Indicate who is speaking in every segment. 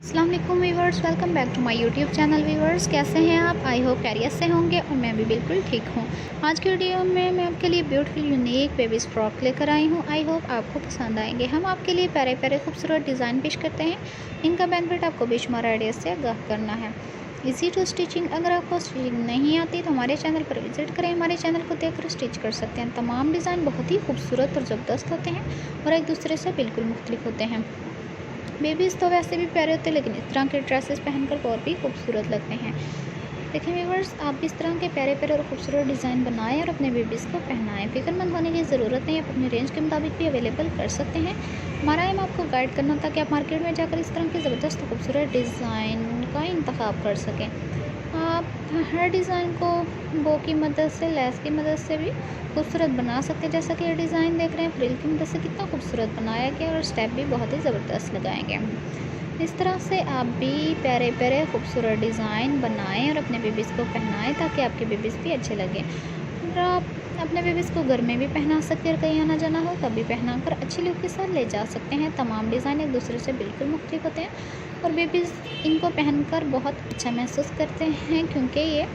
Speaker 1: अस्सलाम वालेकुम viewers, welcome back to my YouTube channel. Viewers, कैसे हैं आप? आई होप खैरियत से होंगे और मैं भी बिल्कुल ठीक हूँ। आज की वीडियो में मैं आपके लिए ब्यूटीफुल यूनिक बेबीज़ फ्रॉक लेकर आई हूँ। आई होप आपको पसंद आएंगे। हम आपके लिए प्यारे प्यारे खूबसूरत डिज़ाइन पेश करते हैं। इनका बेनिफिट आपको बेशुमार आइडिया से आगाह करना है। Easy to stitching. अगर आपको स्टिचिंग नहीं आती तो हमारे चैनल पर विजिट करें। हमारे चैनल को देखकर स्टिच कर सकते हैं। तमाम डिज़ाइन बहुत ही खूबसूरत और ज़बरदस्त होते हैं और एक दूसरे से बिल्कुल मुख्तलिफ होते हैं। बेबीज़ तो वैसे भी प्यारे होते हैं, लेकिन इस तरह के ड्रेसेस पहनकर और भी खूबसूरत लगते हैं। देखिए व्यूअर्स, आप भी इस तरह के प्यारे प्यारे और खूबसूरत डिज़ाइन बनाएं और अपने बेबीज़ को पहनाएं। फिक्रमंद होने की ज़रूरत नहीं, आप अपनी रेंज के मुताबिक भी अवेलेबल कर सकते हैं। हमारा एम आपको गाइड करना ताकि आप मार्केट में जाकर इस तरह के ज़बरदस्त खूबसूरत डिज़ाइन का इंतखाब कर सकें। आप हर डिज़ाइन को बो की मदद से, लेस की मदद से भी खूबसूरत बना सकते हैं। जैसा कि ये डिज़ाइन देख रहे हैं, फ्रिल की मदद से कितना खूबसूरत बनाया गया और स्टेप भी बहुत ही ज़बरदस्त लगाएंगे। इस तरह से आप भी प्यारे प्यारे खूबसूरत डिज़ाइन बनाएं और अपने बेबीज़ को पहनाएं ताकि आपके बेबीज़ भी अच्छे लगें। और आप अपने बेबीज़ को घर में भी पहना सकते हैं और कहीं आना जाना हो तब भी पहना कर अच्छी लुक के साथ ले जा सकते हैं। तमाम डिज़ाइन एक दूसरे से बिल्कुल मुख्तलिफ होते हैं और बेबीज़ इनको पहनकर बहुत अच्छा महसूस करते हैं, क्योंकि ये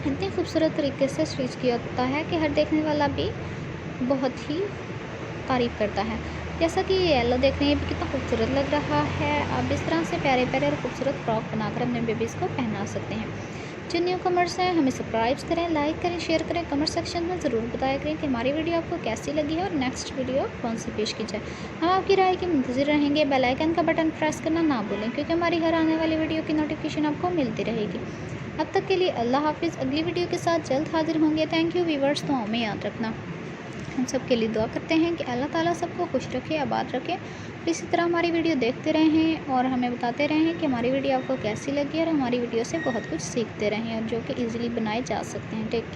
Speaker 1: इतने खूबसूरत तरीके से स्टिच किया होता है कि हर देखने वाला भी बहुत ही तारीफ़ करता है। जैसा कि ये येलो देख रहे हैं, ये भी कितना खूबसूरत लग रहा है। आप इस तरह से प्यारे प्यारे और खूबसूरत फ्रॉक बनाकर अपने बेबीज़ को पहना सकते हैं। जो न्यू कमर्स हैं, हमें सब्सक्राइब करें, लाइक करें, शेयर करें। कमेंट सेक्शन में ज़रूर बताया करें कि हमारी वीडियो आपको कैसी लगी है और नेक्स्ट वीडियो कौन सी पेश की जाए। हम आपकी राय के मुंतज़िर रहेंगे। बेल आइकन का बटन प्रेस करना ना भूलें, क्योंकि हमारी हर आने वाली वीडियो की नोटिफिकेशन आपको मिलती रहेगी। अब तक के लिए अल्लाह हाफिज़। अगली वीडियो के साथ जल्द हाजिर होंगे। Thank you viewers. तो हमें याद रखना, हम सब के लिए दुआ करते हैं कि अल्लाह ताला सबको खुश रखे, आबाद रखे। इसी तरह हमारी वीडियो देखते रहें और हमें बताते रहें कि हमारी वीडियो आपको कैसी लगी और हमारी वीडियो से बहुत कुछ सीखते रहें और जो कि ईज़िली बनाए जा सकते हैं। Take care.